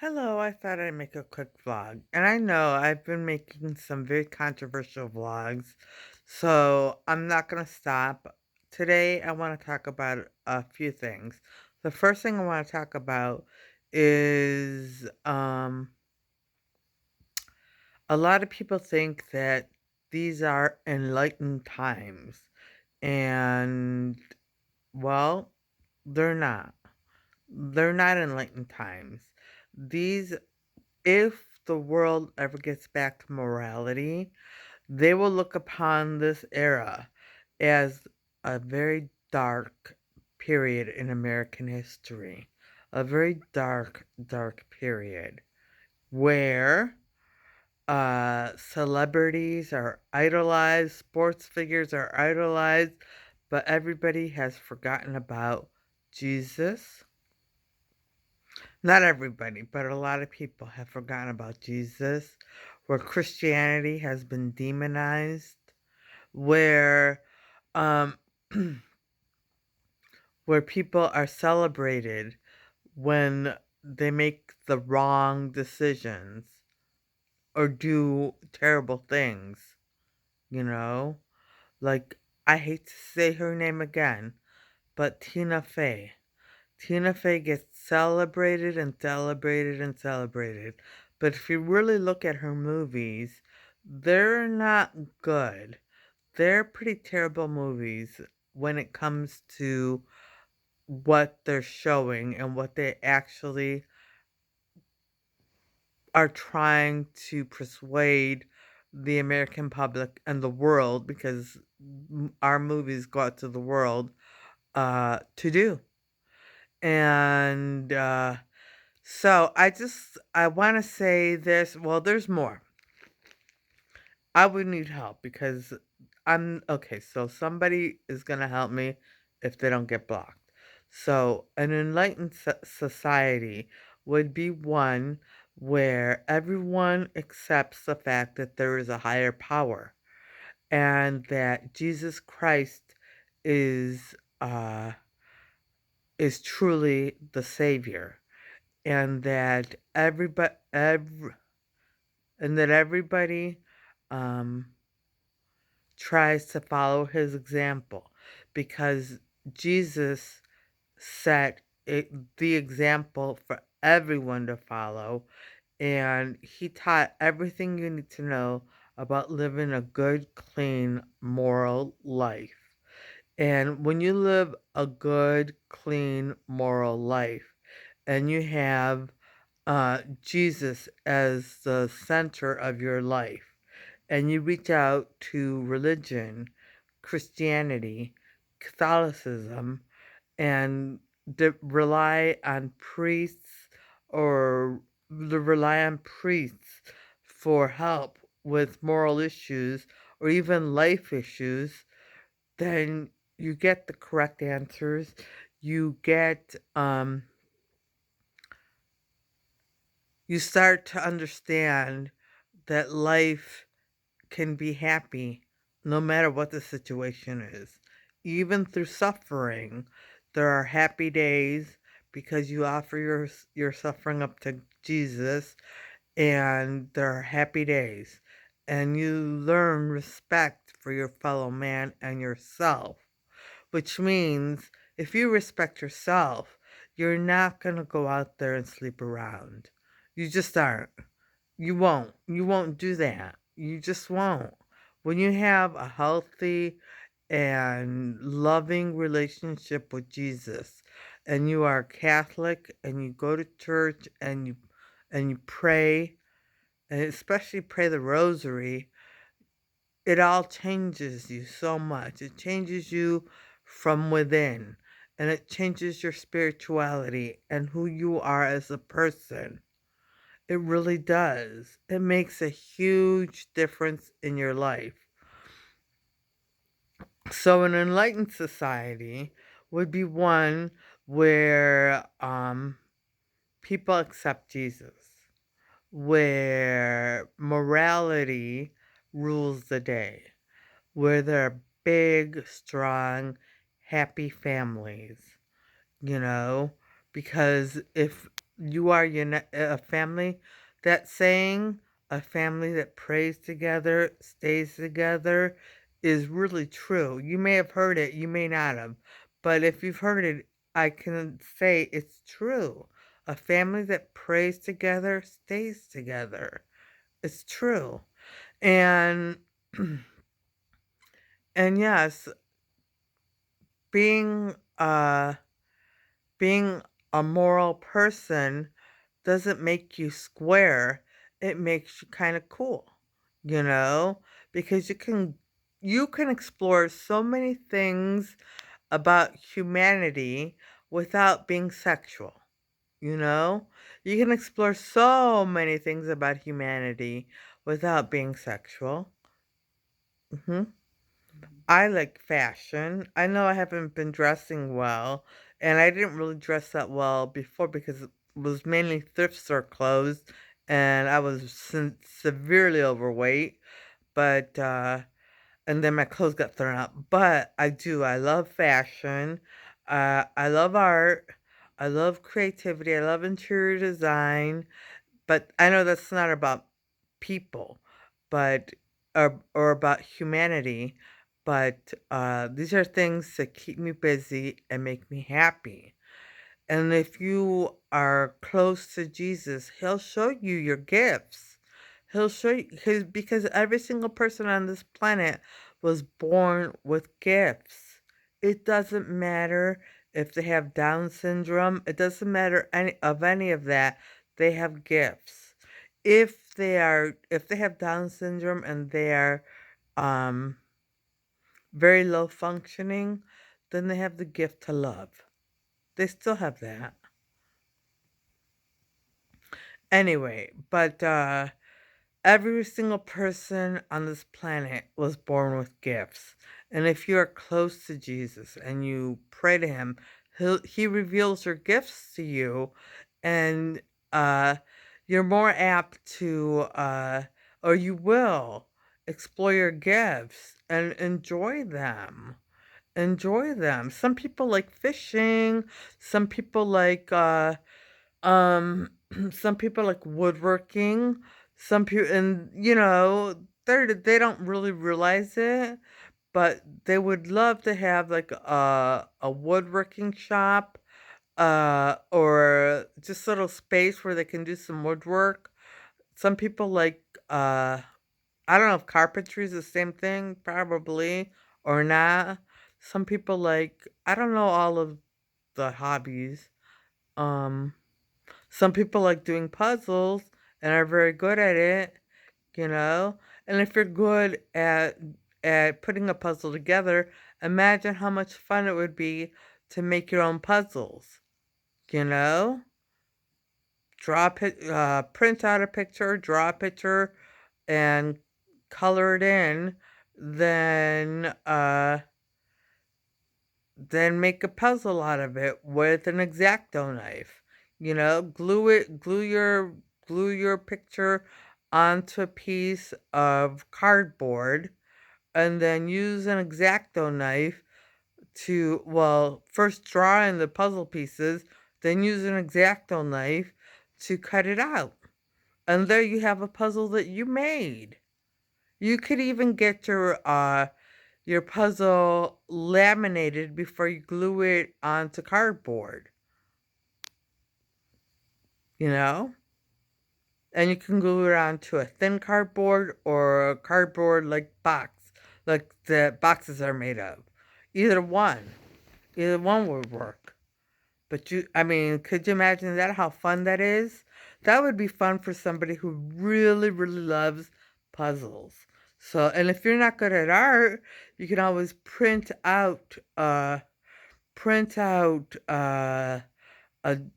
Hello, I thought I'd make a quick vlog. And I know I've been making some very controversial vlogs, so I'm not going to stop. Today, I want to talk about a few things. The first thing I want to talk about is a lot of people think that these are enlightened times. And, well, they're not. They're not enlightened times. These If the world ever gets back to morality, they will look upon this era as a very dark period in American history. A very dark, dark period where celebrities are idolized, sports figures are idolized, but everybody has forgotten about Jesus. Not everybody, but a lot of people have forgotten about Jesus, where Christianity has been demonized, where um, where people are celebrated when they make the wrong decisions or do terrible things, you know? Like, I hate to say her name again, but Tina Fey. Tina Fey gets celebrated and celebrated and celebrated. But if you really look at her movies, they're not good. They're pretty terrible movies when it comes to what they're showing and what they actually are trying to persuade the American public and the world, because our movies go out to the world, to do. And So I want to say this. Well, there's more. I would need help because I'm okay. So somebody is gonna help me if they don't get blocked. So an enlightened society would be one where everyone accepts the fact that there is a higher power and that Jesus Christ is uh is truly the savior, and that everybody um, tries to follow his example, because Jesus set the example for everyone to follow, and he taught everything you need to know about living a good, clean, moral life. And when you live a good, clean, moral life, and you have Jesus as the center of your life, and you reach out to religion, Christianity, Catholicism, and rely on priests or rely on priests for help with moral issues or even life issues, then you get the correct answers. You get you start to understand that life can be happy no matter what the situation is. Even through suffering, there are happy days because you offer your suffering up to Jesus, and there are happy days. And you learn respect for your fellow man and yourself, which means if you respect yourself, you're not going to go out there and sleep around. You just aren't. You won't. You won't do that. You just won't. When you have a healthy and loving relationship with Jesus, and you are Catholic and you go to church and you pray, and especially pray the rosary, it all changes you so much. It changes you from within, and it changes your spirituality and who you are as a person. It really does. It makes a huge difference in your life. So, an enlightened society would be one where people accept Jesus, where morality rules the day, where there are big, strong, happy families, you know? Because if You are a family. That saying, a family that prays together, stays together, is really true. You may have heard it, you may not have. But if you've heard it, I can say it's true. A family that prays together stays together. It's true. And and yes, being being a moral person doesn't make you square, it makes you kind of cool, you know? Because you can explore so many things about humanity without being sexual, you know? You can explore so many things about humanity without being sexual. Mhm. I like fashion. I know I haven't been dressing well, and I didn't really dress that well before because it was mainly thrift store clothes, and I was severely overweight. But and then my clothes got thrown out. But I do. I love fashion. I love art. I love creativity. I love interior design. But I know that's not about people, but or about humanity, but, these are things that keep me busy and make me happy. And if you are close to Jesus, he'll show you your gifts. He'll show you because every single person on this planet was born with gifts. It doesn't matter if they have Down syndrome. It doesn't matter any of that. They have gifts. If they have Down syndrome and they are um very low functioning, then they have the gift to love. They still have that. Anyway, but every single person on this planet was born with gifts. And if you are close to Jesus and you pray to him, he reveals your gifts to you, and uh you're more apt to or you will explore your gifts and enjoy them. Enjoy them. Some people like fishing, some people like some people like woodworking, some people, and they don't really realize it, but they would love to have like a woodworking shop, or just little space where they can do some woodwork. Some people like I don't know if carpentry is the same thing, probably, or not. Some people like I don't know all of the hobbies. Um some people like doing puzzles and are very good at it, you know? And if you're good at putting a puzzle together, imagine how much fun it would be to make your own puzzles, you know? Print out a picture, draw a picture, and color it in, then then make a puzzle out of it with an X-Acto knife. Glue your picture onto a piece of cardboard and then use an X-Acto knife to, well, first draw in the puzzle pieces, then use an X-Acto knife to cut it out. And there you have a puzzle that you made. You could even get your puzzle laminated before you glue it onto cardboard, you know? And you can glue it onto a thin cardboard or a cardboard like box, like the boxes are made of. Either one. Either one would work. But I mean, could you imagine that? How fun that is? That would be fun for somebody who really, really loves puzzles. So, and if you're not good at art, you can always print out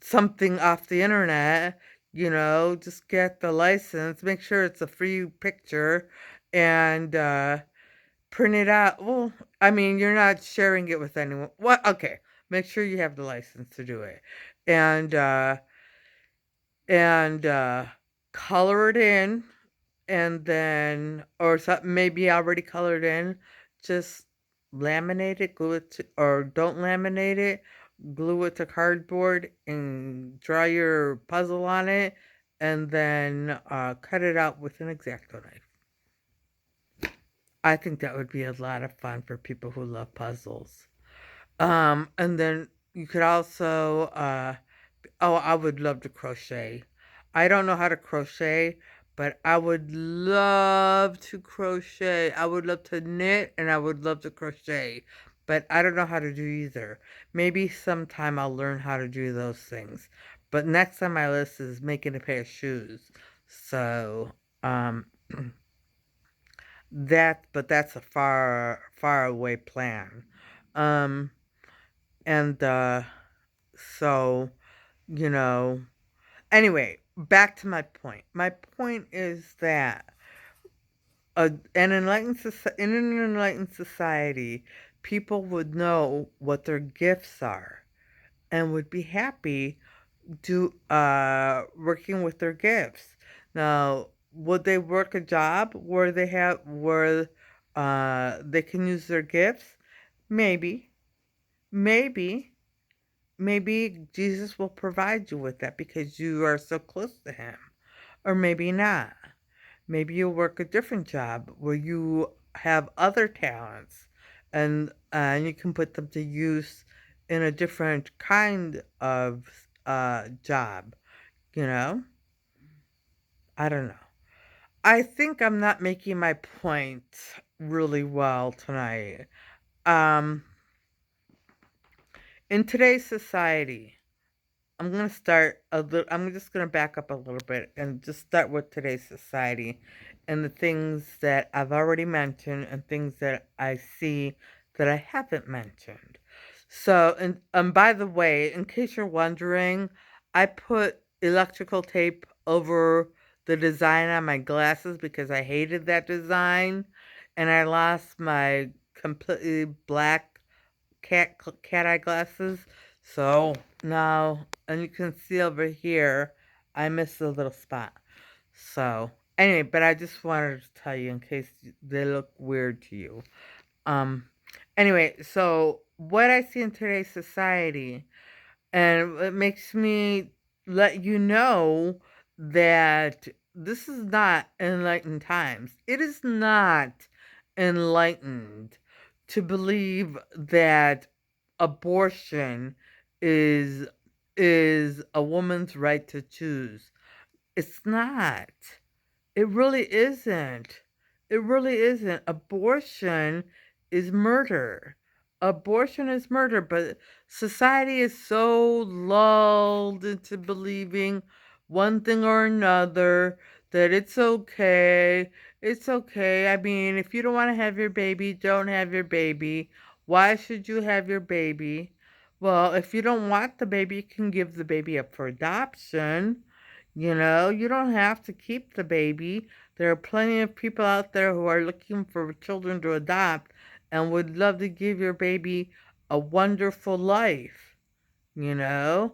something off the internet, just get the license, make sure it's a free picture, and print it out. Well, I mean, you're not sharing it with anyone. What? Okay, make sure you have the license to do it, and and color it in, and then or something maybe already colored in, just laminate it, glue it to, or don't laminate it, glue it to cardboard and draw your puzzle on it, and then cut it out with an X-Acto knife. I think that would be a lot of fun for people who love puzzles. And then you could also, oh, I would love to crochet. I don't know how to crochet, but I would love to crochet. I would love to knit and I would love to crochet, but I don't know how to do either. Maybe sometime I'll learn how to do those things. But next on my list is making a pair of shoes. So, um, but that's a far, far away plan. Um, and, so, you know, anyway, back to my point. My point is that in an enlightened society, people would know what their gifts are and would be happy working with their gifts. Now, would they work a job where they can use their gifts? Maybe, maybe, maybe Jesus will provide you with that because you are so close to Him, or maybe not. Maybe you'll work a different job where you have other talents and you can put them to use in a different kind of job, you know? I don't know. I think I'm not making my point really well tonight. Um, in today's society, I'm just gonna back up a little bit and just start with today's society and the things that I've already mentioned and things that I see that I haven't mentioned. So, and by the way, in case you're wondering, I put electrical tape over the design on my glasses because I hated that design, and I lost my completely black cat eye glasses. So now, and you can see over here, I missed a little spot. So anyway, but I just wanted to tell you in case they look weird to you. Um. Anyway, so what I see in today's society, and it makes me let you know that this is not enlightened times. It is not enlightened to believe that abortion is is a woman's right to choose. It's not. It really isn't. It really isn't. Abortion is murder. Abortion is murder, but society is so lulled into believing one thing or another that it's okay. It's okay. I mean, if you don't want to have your baby, don't have your baby. Why should you have your baby? Well, if you don't want the baby, you can give the baby up for adoption. You know, you don't have to keep the baby. There are plenty of people out there who are looking for children to adopt and would love to give your baby a wonderful life, you know?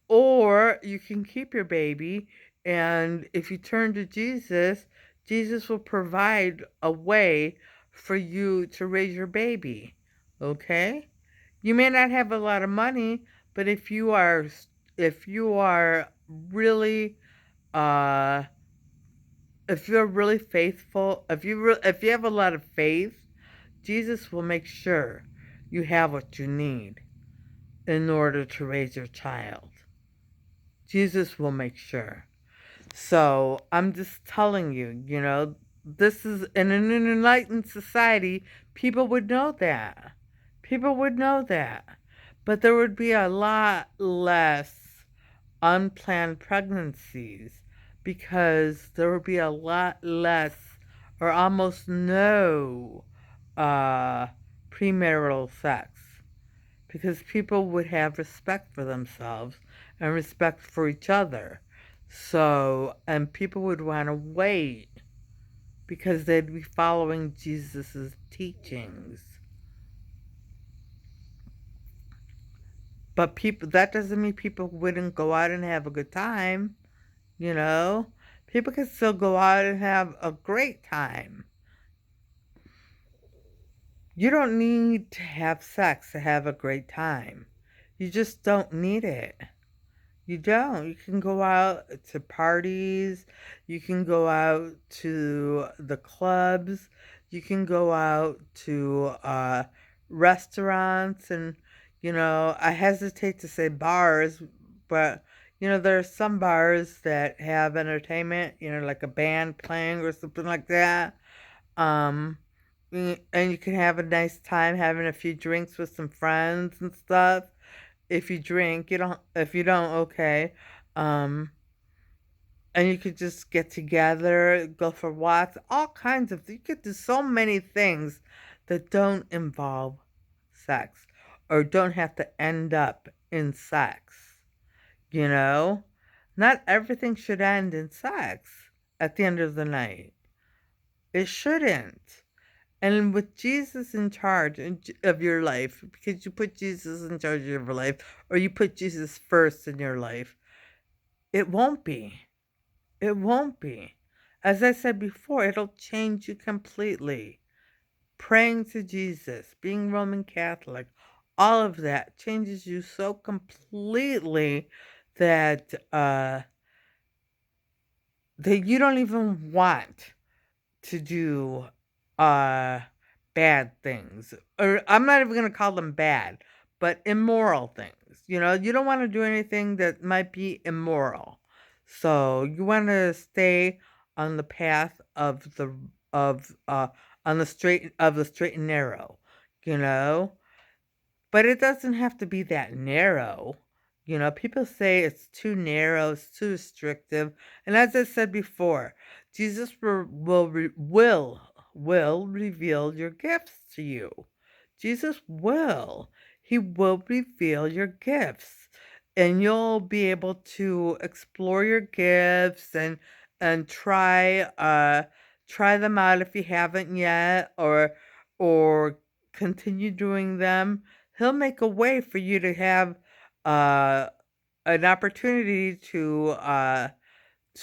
Or you can keep your baby, and if you turn to Jesus, Jesus will provide a way for you to raise your baby, okay? You may not have a lot of money, but if you are really uh, if you're really faithful, if you have a lot of faith, Jesus will make sure you have what you need in order to raise your child. Jesus will make sure. So I'm just telling you, this is in an enlightened society, people would know that. People would know that. But there would be a lot less unplanned pregnancies because there would be a lot less or almost no uh, premarital sex because people would have respect for themselves and respect for each other. So, and people would want to wait because they'd be following Jesus' teachings. But that doesn't mean people wouldn't go out and have a good time. You know, people can still go out and have a great time. You don't need to have sex to have a great time. You just don't need it. You don't. You can go out to parties. You can go out to the clubs. You can go out to restaurants. And, I hesitate to say bars, but, there are some bars that have entertainment, like a band playing or something like that. Um, and you can have a nice time having a few drinks with some friends and stuff. If you drink, you don't. If you don't, okay. Um, and you could just get together, go for walks, all kinds of. You could do so many things that don't involve sex or don't have to end up in sex. You know, not everything should end in sex at the end of the night. It shouldn't. And with Jesus in charge of your life, because you put Jesus in charge of your life, or you put Jesus first in your life, it won't be. It won't be. As I said before, it'll change you completely. Praying to Jesus, being Roman Catholic, all of that changes you so completely that that you don't even want to do uh bad things. Or I'm not even going to call them bad, but immoral things. You don't want to do anything that might be immoral. So you want to stay on the path of on the straight and narrow, you know? But it doesn't have to be that narrow. People say it's too narrow, it's too restrictive. And as I said before, Jesus will reveal your gifts to you. Jesus will. He will reveal your gifts. And you'll be able to explore your gifts and try them out if you haven't yet, or continue doing them. He'll make a way for you to have uh, an opportunity to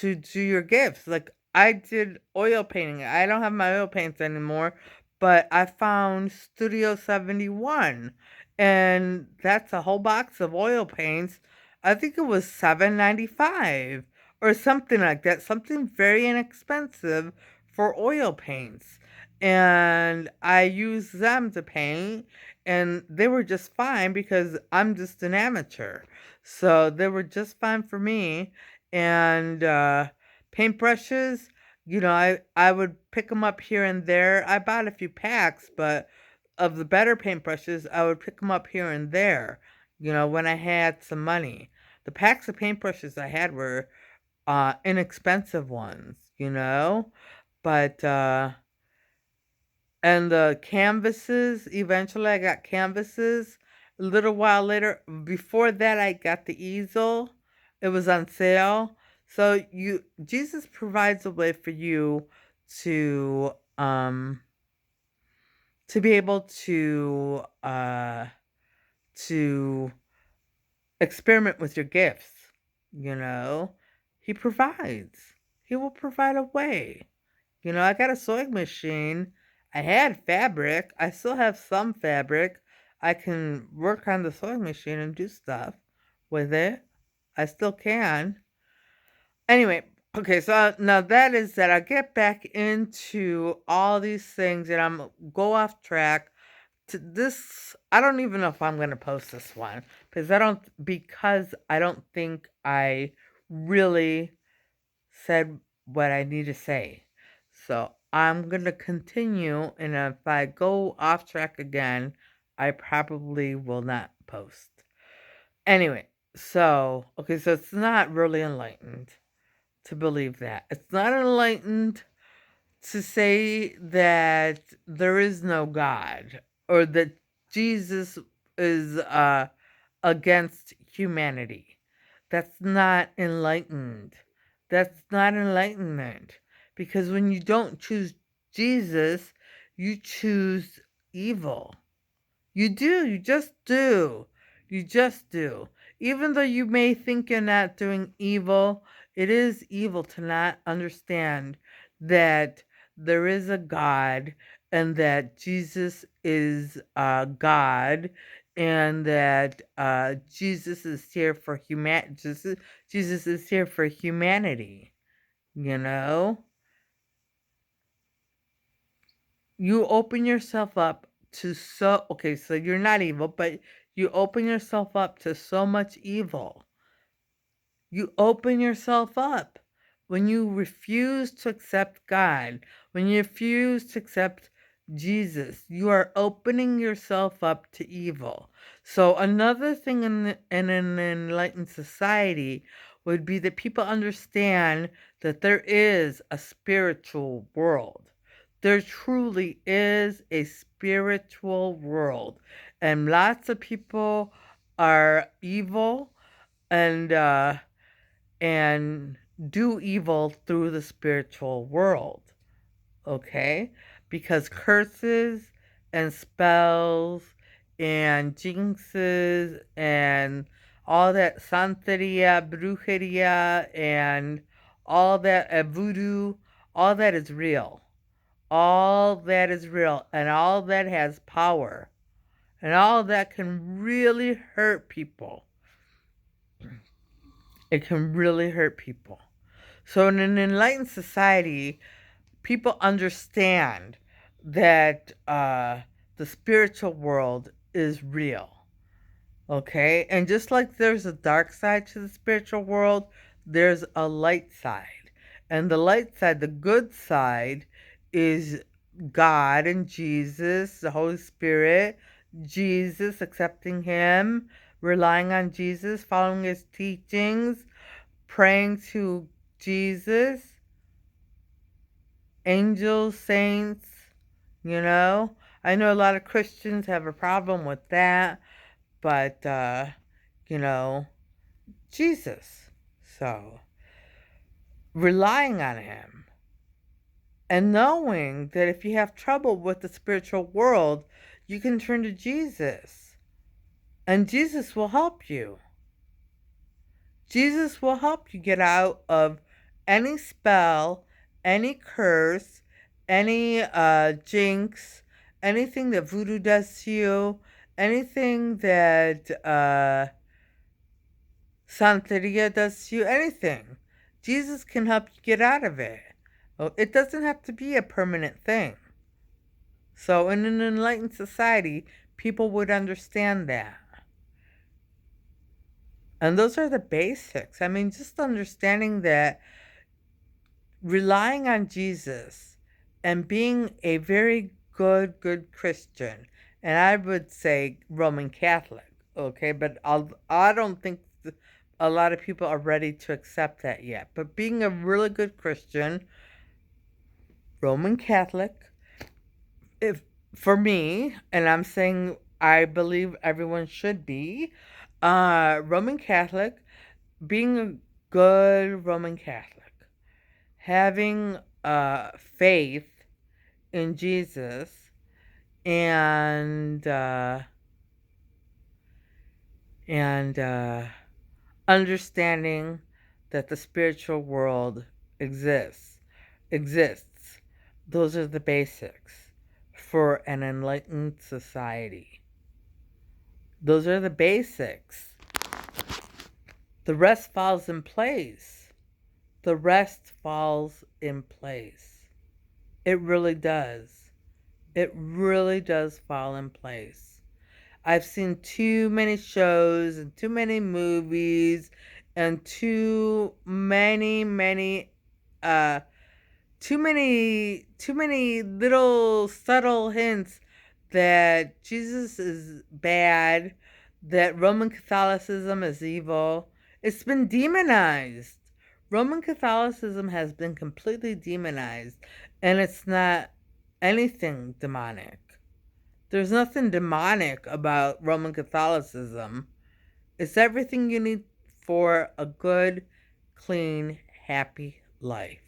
do your gifts. Like I did oil painting. I don't have my oil paints anymore, but I found Studio 71, and that's a whole box of oil paints. I think it was $7.95 or something like that. Something very inexpensive for oil paints. And I used them to paint, and they were just fine because I'm just an amateur. So they were just fine for me. And paintbrushes, I would pick them up here and there. I bought a few packs, but of the better paintbrushes, I would pick them up here and there, when I had some money. The packs of paintbrushes I had were inexpensive ones, but and the canvases, eventually I got canvases. A little while later, before that I got the easel. It was on sale. So Jesus provides a way for you to um to be able to experiment with your gifts, you know. He provides. He will provide a way. I got a sewing machine. I had fabric. I still have some fabric. I can work on the sewing machine and do stuff with it. I still can. Anyway, okay, so now that is that. I'll get back into all these things and I'm go off track to this. I don't even know if I'm going to post this one because I don't think I really said what I need to say. So I'm going to continue, and if I go off track again, I probably will not post. Anyway, okay, so it's not really enlightened to believe that. It's not enlightened to say that there is no God or that Jesus is against humanity. That's not enlightened. That's not enlightenment. Because when you don't choose Jesus, you choose evil. You do. You just do. You just do. Even though you may think you're not doing evil, it is evil to not understand that there is a God and that Jesus is God and that Jesus is here for Jesus is here for humanity. You know, you open yourself up to so you're not evil, but you open yourself up to so much evil. You open yourself up when you refuse to accept God, when you refuse to accept Jesus. You are opening yourself up to evil. So another thing in an enlightened society would be that people understand that there is a spiritual world. There truly is a spiritual world, and lots of people are evil and and do evil through the spiritual world, okay? Because curses and spells and jinxes and all that santeria, brujeria, and all that voodoo, all that is real. All that is real, and all that has power, and all that can really hurt people. It can really hurt people. So, in an enlightened society, people understand that the spiritual world is real. Okay? And just like there's a dark side to the spiritual world, there's a light side. And the light side, the good side, is God and Jesus, the Holy Spirit, Jesus, accepting Him, relying on Jesus, following His teachings, praying to Jesus, angels, saints, you know. I know a lot of Christians have a problem with that, but, you know, Jesus. So, relying on Him and knowing that if you have trouble with the spiritual world, you can turn to Jesus and Jesus will help you. Jesus will help you get out of any spell, any curse, any jinx, anything that voodoo does to you, anything that Santeria does to you, anything. Jesus can help you get out of it. Oh, it doesn't have to be a permanent thing. So, in an enlightened society, people would understand that. And those are the basics. I mean, just understanding that relying on Jesus and being a very good Christian, and I would say Roman Catholic, okay, but I don't think a lot of people are ready to accept that yet. But being a really good Christian, Roman Catholic, if for me, and I'm saying I believe everyone should be, Roman Catholic, being a good Roman Catholic, having faith in Jesus and and understanding that the spiritual world exists exists. Those are the basics for an enlightened society. Those are the basics. The rest falls in place. The rest falls in place. It really does. It really does fall in place. I've seen too many shows and too many movies and uh too many little subtle hints that Jesus is bad, that Roman Catholicism is evil. It's been demonized. Roman Catholicism has been completely demonized, and it's not anything demonic. There's nothing demonic about Roman Catholicism. It's everything you need for a good, clean, happy life.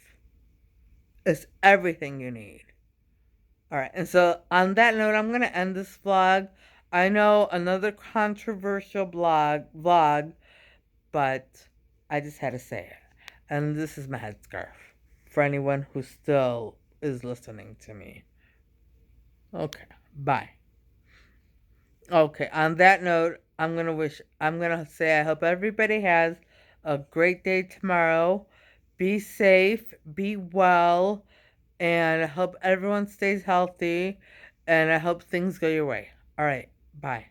It's everything you need. All right, and so on that note, I'm going to end this vlog. I know another controversial vlog, but I just had to say it. And this is my headscarf for anyone who still is listening to me. Okay, bye. Okay, on that note, I'm gonna say I hope everybody has a great day tomorrow. Be safe, be well, and I hope everyone stays healthy, and I hope things go your way. All right, bye.